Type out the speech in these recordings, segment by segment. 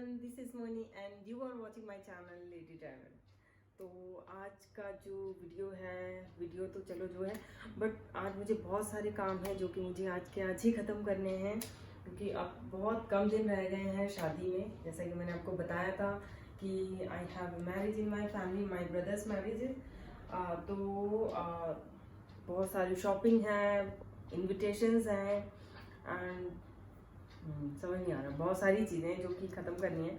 everyone, this is Moni and you are watching my channel Lady Travel। तो आज का जो वीडियो तो चलो जो है, बट आज मुझे बहुत सारे काम हैं जो कि मुझे आज ही ख़त्म करने हैं, क्योंकि अब बहुत कम दिन रह गए हैं शादी में। जैसा कि मैंने आपको बताया था कि I have marriage in my family, my brothers marriage. तो बहुत सारी शॉपिंग है, इन्विटेशंस हैं एंड समझ नहीं आ रहा, बहुत सारी चीज़ें जो कि ख़त्म करनी है।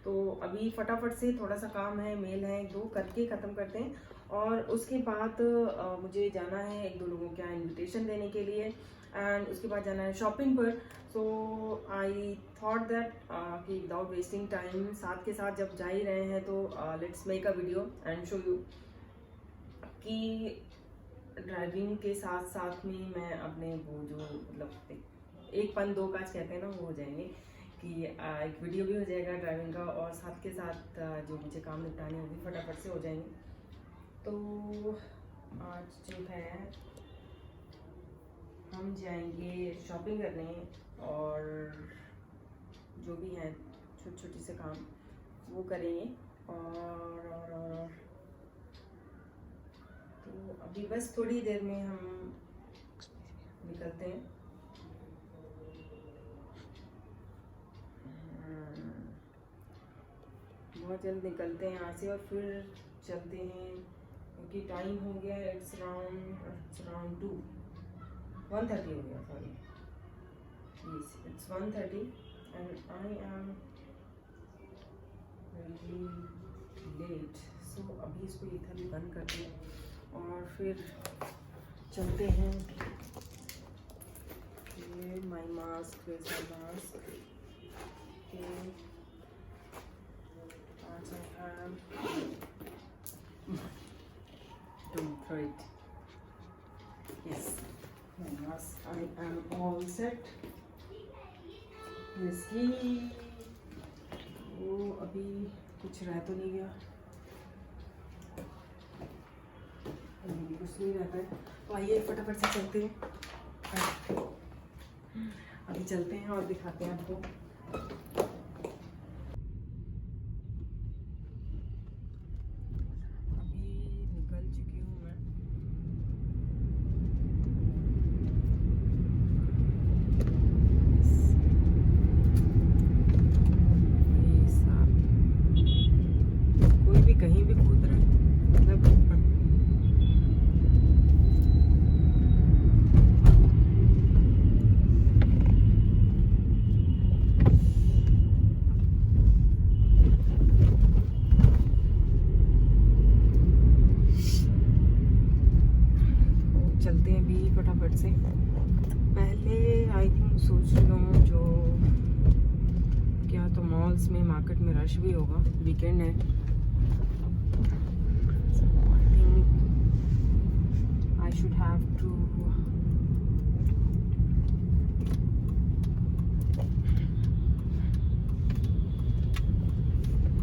तो अभी फटाफट से थोड़ा सा काम है, मेल है, दो करके ख़त्म करते हैं और उसके बाद मुझे जाना है एक दो लोगों के यहाँ इन्विटेशन देने के लिए एंड उसके बाद जाना है शॉपिंग पर। सो आई थॉट दैट कि विदाउट वेस्टिंग टाइम, साथ के साथ जब जा ही रहे हैं तो let's make a video and show you कि ड्राइविंग के साथ साथ में मैं अपने वो जो मतलब एक पन दो काज कहते हैं ना, वो हो जाएंगे कि एक वीडियो भी हो जाएगा ड्राइविंग का और साथ के साथ जो मुझे काम निपटाने हैं वो भी फटाफट से हो जाएंगे। तो आज जो है हम जाएंगे शॉपिंग करने और जो भी हैं छोटे छोटे से काम वो करेंगे और तो अभी बस थोड़ी देर में हम निकलते हैं। बहुत जल्द निकलते हैं यहाँ से और फिर चलते हैं, क्योंकि टाइम हो गया, इट्स अराउंड 1:30 हो गया, sorry yes it's 1:30 and I am very late. So अभी इसको इधर ही बंद करते हैं और फिर चलते हैं। माई mask, mask don't throw it. Yes, I am all set. इसकी वो अभी कुछ रह तो नहीं गया, अभी भी कुछ नहीं रहता है। तो आइए फटाफट से चलते हैं, अभी चलते हैं और दिखाते हैं आपको। कहीं भी कूद रहा है मतलब चलते हैं भी फटाफट से। पहले आई थिंक सोच रही हूँ जो क्या, तो मॉल्स में मार्केट में रश भी होगा, वीकेंड है। I should have to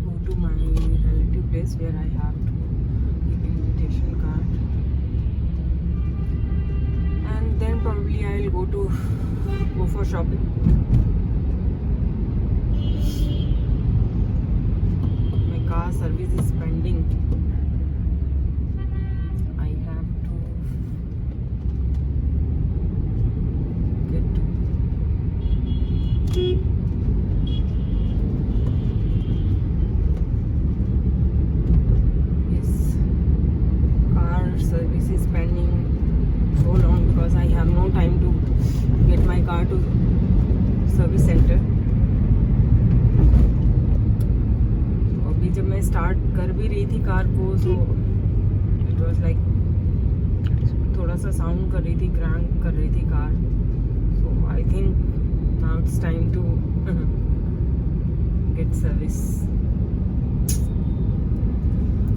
go to my relative place where I have to give invitation card, and then probably I'll go for shopping. My car service is pending. Car to service centre. अभी जब मैं start कर भी रही थी car को, so it was like थोड़ा सा साउंड कर रही थी, क्रैंक कर रही थी car. So I think now it's time to get service.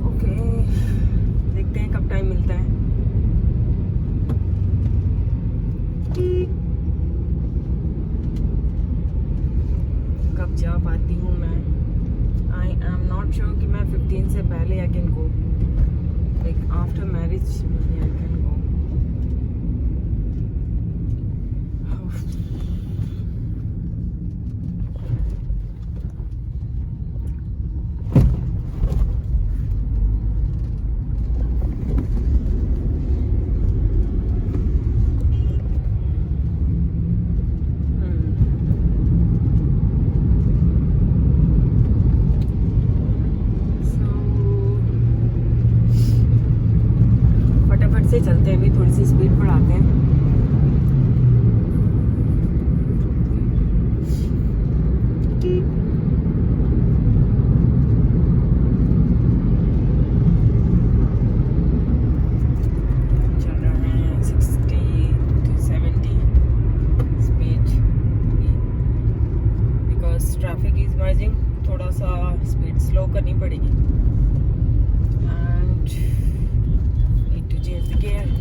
Okay, देखते हैं कब टाइम मिलता है। कब जा पाती हूँ मैं, आई एम नॉट श्योर कि मैं 15 से पहले I can go, like after marriage I can go. Imagine थोड़ा सा स्पीड स्लो करनी पड़ेगी and need to change the gear.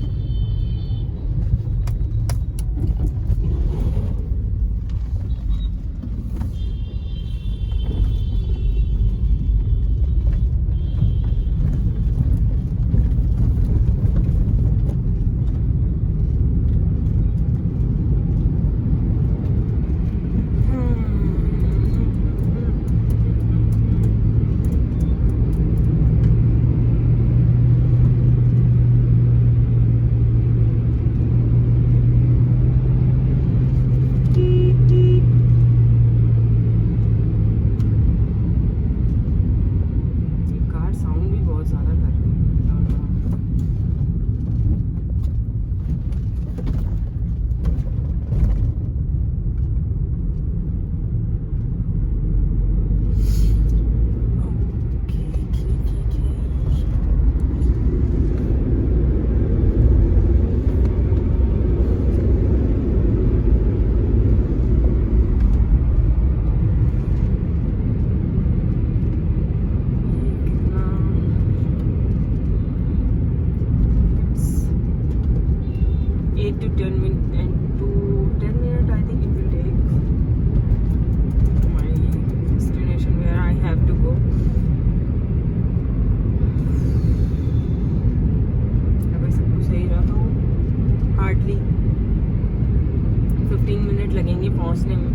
लगेंगे पहुंचने में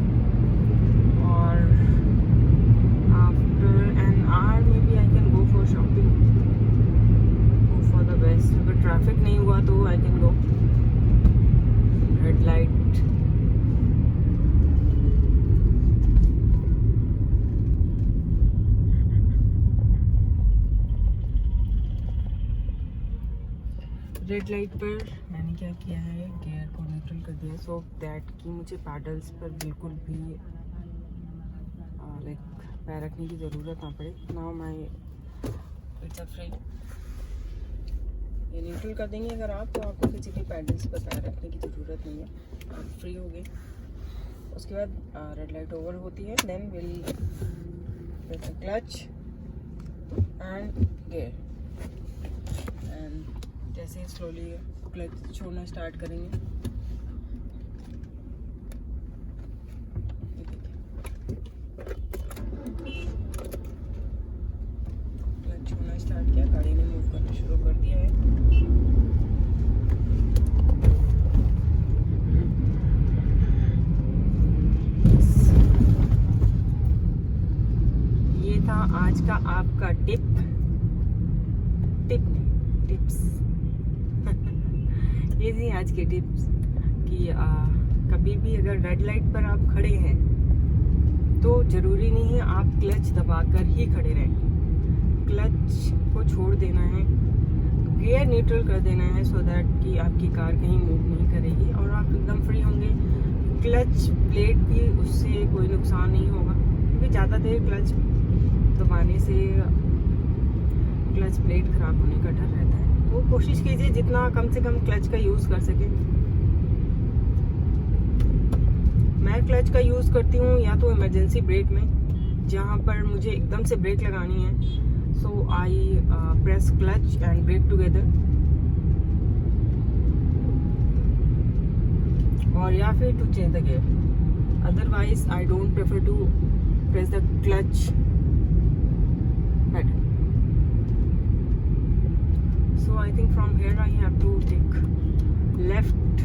और after an hour maybe I can go for shopping, go for the best. अगर traffic नहीं हुआ तो I can go. Red light red light पर मैंने क्या किया है, गियर को न्यूट्रल कर दिया सो दैट कि मुझे पैडल्स पर बिल्कुल भी लाइक पैर रखने की ज़रूरत ना पड़े. Now my it's a free. ये न्यूट्रल कर देंगे अगर आप, तो आपको किसी भी पैडल्स पर पैर रखने की ज़रूरत नहीं है, आप फ्री हो गए. उसके बाद रेड लाइट ओवर होती है, then will press the clutch and gear and जैसे स्लोली क्लच छोड़ना स्टार्ट करेंगे. क्लच छोड़ना स्टार्ट किया, गाड़ी ने मूव करना शुरू कर दिया है. ये था आज का आपका टिप्स. ये थी आज के टिप्स कि कभी भी अगर रेड लाइट पर आप खड़े हैं तो ज़रूरी नहीं है आप क्लच दबाकर ही खड़े रहें. क्लच को छोड़ देना है, गियर न्यूट्रल कर देना है सो दैट कि आपकी कार कहीं मूव नहीं करेगी और आप एकदम फ्री होंगे. क्लच प्लेट भी उससे कोई नुकसान नहीं होगा क्योंकि ज़्यादा देर क्लच दबाने से क्लच प्लेट ख़राब होने का डर रहता है. तो कोशिश कीजिए जितना कम से कम क्लच का यूज़ कर सके. मैं क्लच का यूज़ करती हूँ या तो इमरजेंसी ब्रेक में जहाँ पर मुझे एकदम से ब्रेक लगानी है, so I press clutch and brake together, और या फिर to change the gear. Otherwise I don't prefer to press the clutch pedal. So I think from here I have to take left,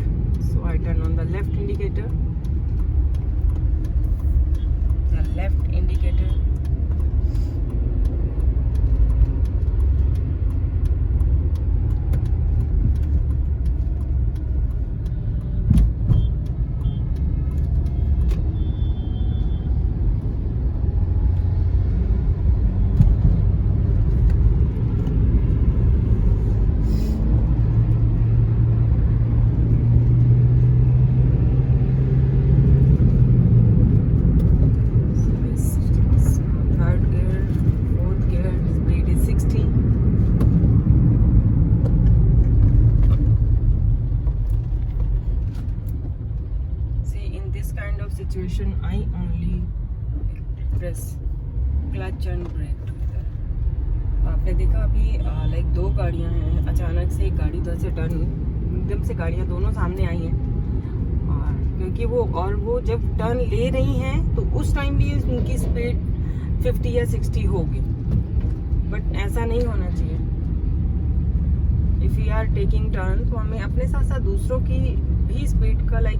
so I turn on the left indicator. The left indicator. Situation I only press clutch and brake together. आपने देखा अभी like 2 गाड़ियां हैं, अचानक से एक गाड़ी उधर से टर्न, एकदम से गाड़ियां दोनों सामने आई हैं। और क्योंकि वो जब टर्न ले रही हैं तो उस टाइम भी उनकी स्पीड 50 या 60 होगी, बट ऐसा नहीं होना चाहिए। If we are taking turn तो हमें अपने साथ साथ दूसरों की भी स्पीड का like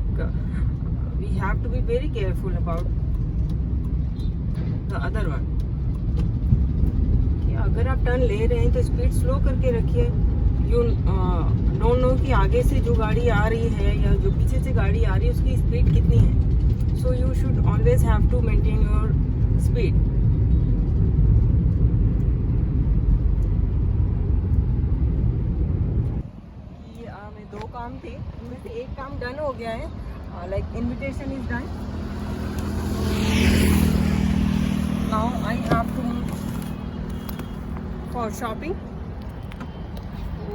we have to be very careful about the other one. कि अगर आप टर्न ले रहे हैं तो स्पीड स्लो करके रखिए। यू डोंट नो कि आगे से जो गाड़ी आ रही है या जो पीछे से गाड़ी आ रही है उसकी स्पीड कितनी है। So you should always have to maintain your speed. दो काम थे, उनमें से एक काम डन हो गया है, like invitation is done. Now I have to move for shopping. तो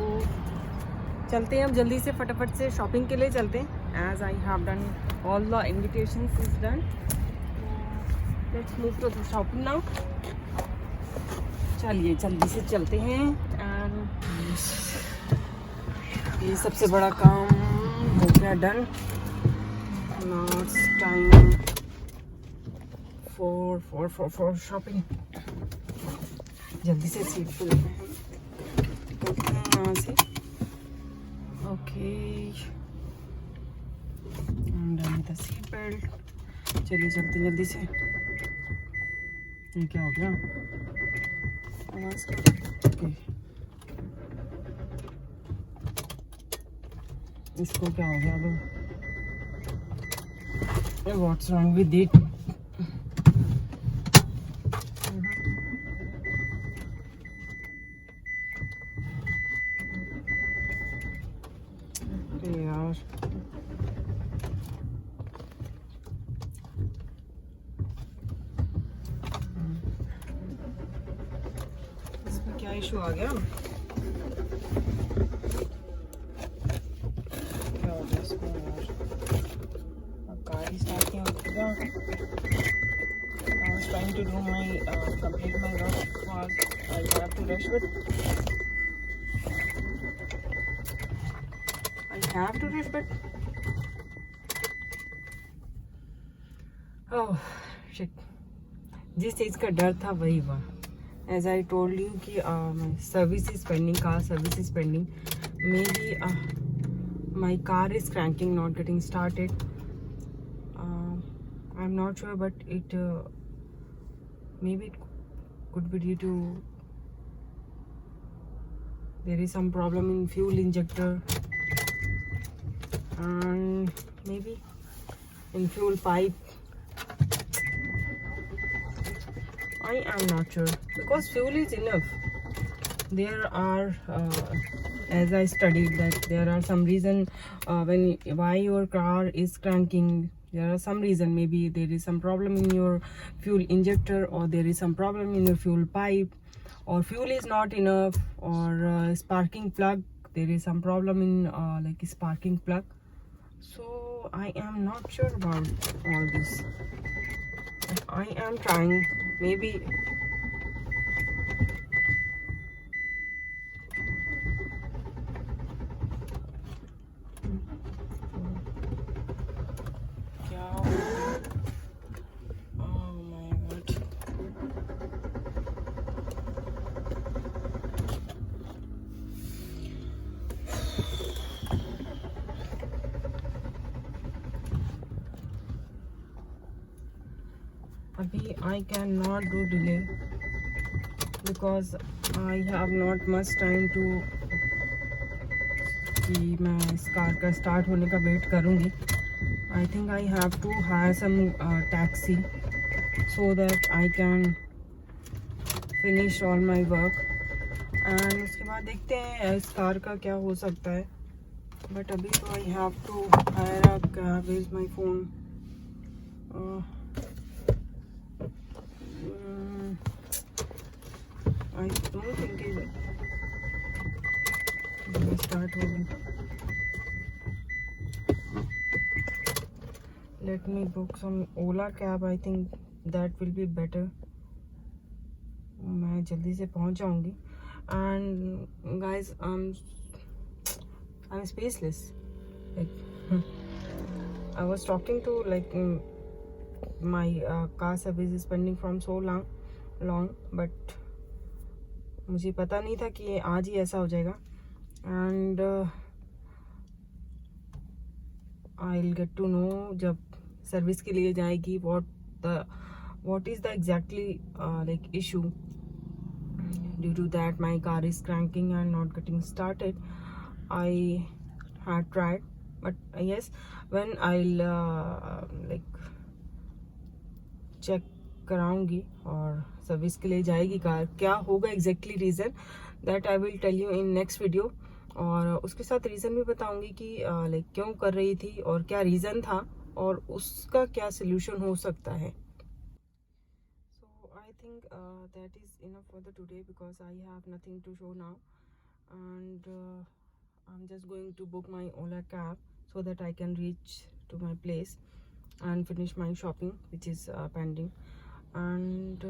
चलते हैं अब जल्दी से, फटाफट से शॉपिंग के लिए चलते हैं। As I have done all the invitations is done, let's move to the shopping now. चलिए जल्दी से चलते हैं। एंड ये सबसे बड़ा काम हो गया done. Now it's time for shopping. जल्दी से सीट पे लेते हैं यहाँ से। Okay, done the seat belt. चलिए चलते जल्दी से। ये क्या हो गया आवाज़ का? ओके, इसको क्या हो गया? What's wrong with it? यार इसमें क्या इशू आ गया? I was trying to do complete my work because I have to rush, but oh shit, जिस चीज़ का डर था वही हुआ। As I told you कि service is pending, car service is pending. Maybe my car is cranking, not getting started. I'm not sure, but maybe it could be due to there is some problem in fuel injector and maybe in fuel pipe. I am not sure because fuel is enough. There are as I studied that there are some reason why your car is cranking. There are some reason, maybe there is some problem in your fuel injector, or there is some problem in your fuel pipe, or fuel is not enough, or sparking plug, there is some problem in like sparking plug. So I am not sure about all this, but I am trying. Maybe अभी I cannot do delay because I have not much time to कि मैं इस car का start होने का wait करूँगी. I think I have to hire some taxi so that I can finish all my work. And उसके बाद देखते हैं इस कार का क्या हो सकता है. But अभी तो I have to hire a cab. Where is my phone? I don't think it will start holding. Let me book some Ola cab. I think that will be better, मैं जल्दी से पहुंच जाऊंगी. And guys I am spaceless. I was talking to like my car service is pending from so long, but मुझे पता नहीं था कि आज ही ऐसा हो जाएगा. And I will get to know जब सर्विस के लिए जाएगी what is the exactly like issue. Due to that my car is cranking and not getting started. I had tried, but yes, when I'll like check कराऊंगी और service के लिए जाएगी car, क्या होगा exactly reason, that I will tell you in next video. और उसके साथ reason भी बताऊंगी कि लाइक क्यों कर रही थी और क्या रीज़न था और उसका क्या सोल्यूशन हो सकता है. So I think that is enough for the today because I have nothing to show now. And I am just going to book my Ola cab so that I can reach to my place and finish my shopping which is pending. And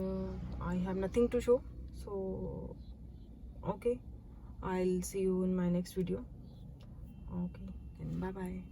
I have nothing to show, so okay, I'll see you in my next video. Okay, and bye bye.